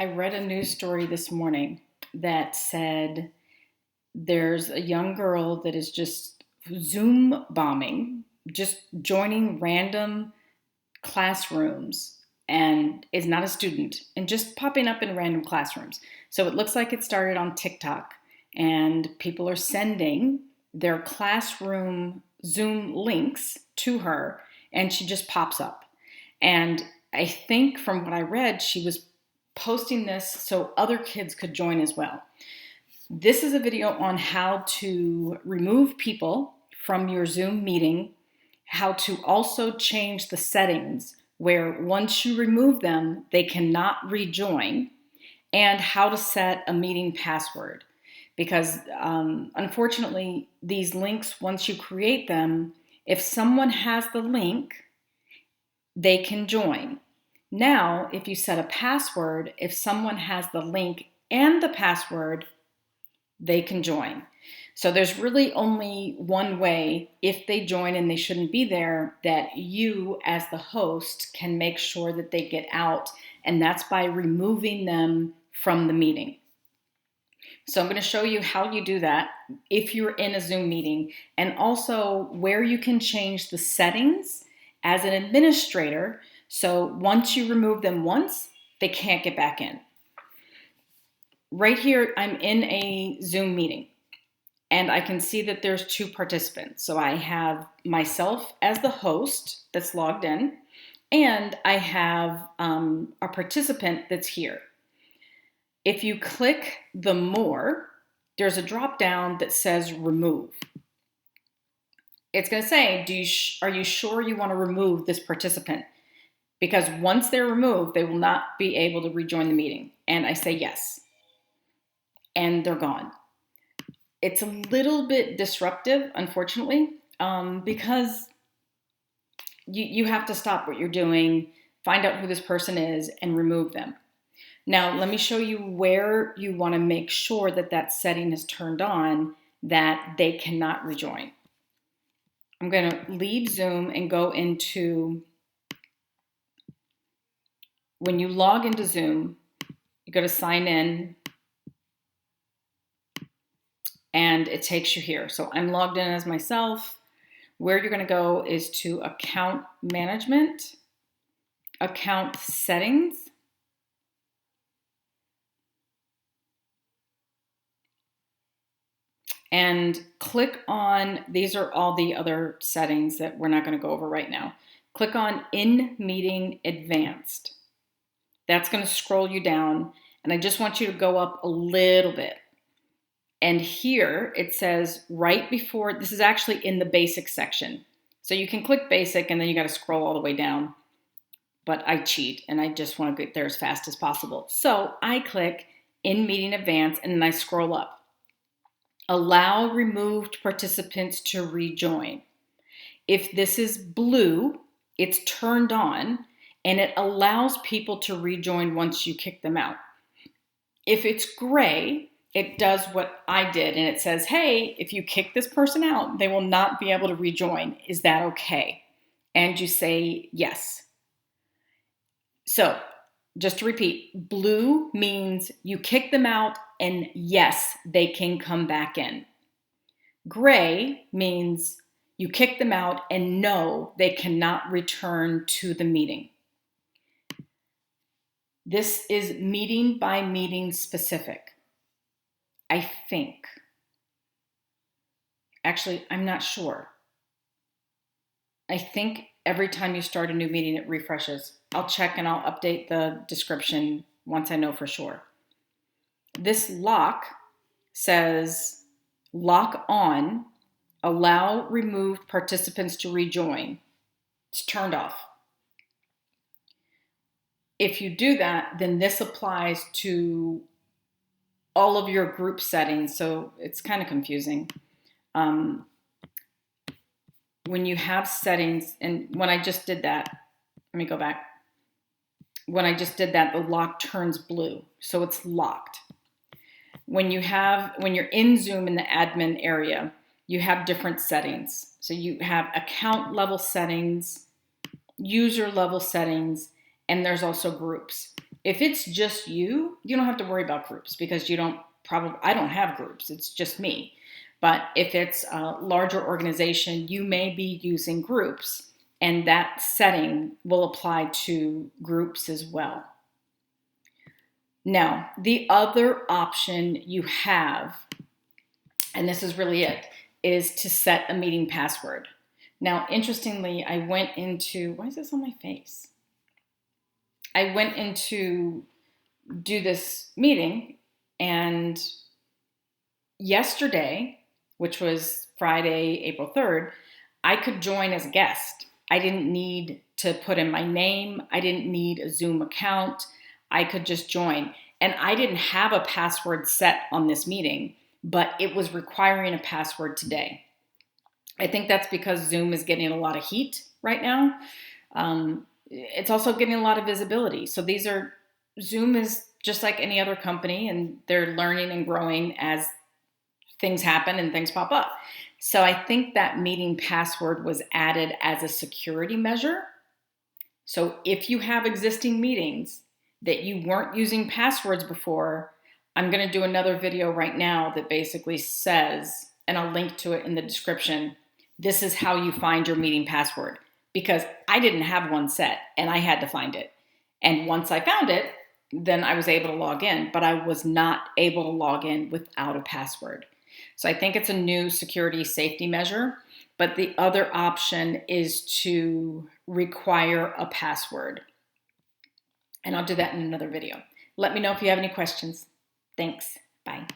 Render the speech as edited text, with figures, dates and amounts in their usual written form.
I read a news story this morning that said there's a young girl that is just Zoom bombing, just joining random classrooms and is not a student and just popping up in random classrooms. So it looks like it started on TikTok and people are sending their classroom Zoom links to her and she just pops up. And I think from what I read, she was posting this so other kids could join as well. This is a video on how to remove people from your Zoom meeting, how to also change the settings where once you remove them, they cannot rejoin, and how to set a meeting password. Because unfortunately, these links, once you create them, if someone has the link, they can join. Now, if you set a password, if someone has the link and the password, they can join. So there's really only one way, if they join and they shouldn't be there, that you as the host can make sure that they get out, and that's by removing them from the meeting. So I'm going to show you how you do that if you're in a Zoom meeting, and also where you can change the settings as an administrator. So once you remove them once, they can't get back in. Right here, I'm in a Zoom meeting and I can see that there's two participants. So I have myself as the host that's logged in, and I have a participant that's here. If you click the more, there's a drop down that says remove. It's going to say, are you sure you want to remove this participant? Because once they're removed, they will not be able to rejoin the meeting. And I say yes. And they're gone. It's a little bit disruptive, unfortunately, because you have to stop what you're doing, find out who this person is, and remove them. Now, let me show you where you want to make sure that that setting is turned on, that they cannot rejoin. I'm going to leave Zoom and go into, when you log into Zoom, you go to sign in, and it takes you here. So I'm logged in as myself. Where you're going to go is to account management, account settings, and click on, these are all the other settings that we're not going to go over right now. Click on in meeting advanced. That's going to scroll you down, and I just want you to go up a little bit. And here it says right before, this is actually in the basic section. So you can click basic and then you got to scroll all the way down. But I cheat and I just want to get there as fast as possible. So I click in meeting advanced and then I scroll up. Allow removed participants to rejoin. If this is blue, it's turned on and it allows people to rejoin once you kick them out. If it's gray, it does what I did and it says, hey, if you kick this person out, they will not be able to rejoin. Is that okay? And you say yes. So just to repeat, blue means you kick them out and yes, they can come back in. Gray means you kick them out and no, they cannot return to the meeting. This is meeting by meeting specific. I think. Actually, I'm not sure. I think every time you start a new meeting, it refreshes. I'll check and I'll update the description once I know for sure. This lock says lock on, allow removed participants to rejoin. It's turned off. If you do that, then this applies to all of your group settings, so it's kind of confusing. When you have settings, and when I just did that, let me go back. When I just did that, the lock turns blue, so it's locked. When you're in Zoom in the admin area, you have different settings. So you have account level settings, user level settings, and there's also groups. If it's just you, you don't have to worry about groups because I don't have groups. It's just me. But if it's a larger organization, you may be using groups, and that setting will apply to groups as well. Now, the other option you have, and this is really it, is to set a meeting password. Now, interestingly, I went into, why is this on my face? I went into do this meeting, and yesterday, which was Friday, April 3rd, I could join as a guest. I didn't need to put in my name. I didn't need a Zoom account. I could just join. And I didn't have a password set on this meeting, but it was requiring a password today. I think that's because Zoom is getting a lot of heat right now. It's also getting a lot of visibility. So Zoom is just like any other company, and they're learning and growing as things happen and things pop up. So I think that meeting password was added as a security measure. So if you have existing meetings that you weren't using passwords before, I'm going to do another video right now that basically says, and I'll link to it in the description, this is how you find your meeting password, because I didn't have one set and I had to find it. And once I found it, then I was able to log in, but I was not able to log in without a password. So I think it's a new security safety measure, but the other option is to require a password. And I'll do that in another video. Let me know if you have any questions. Thanks. Bye.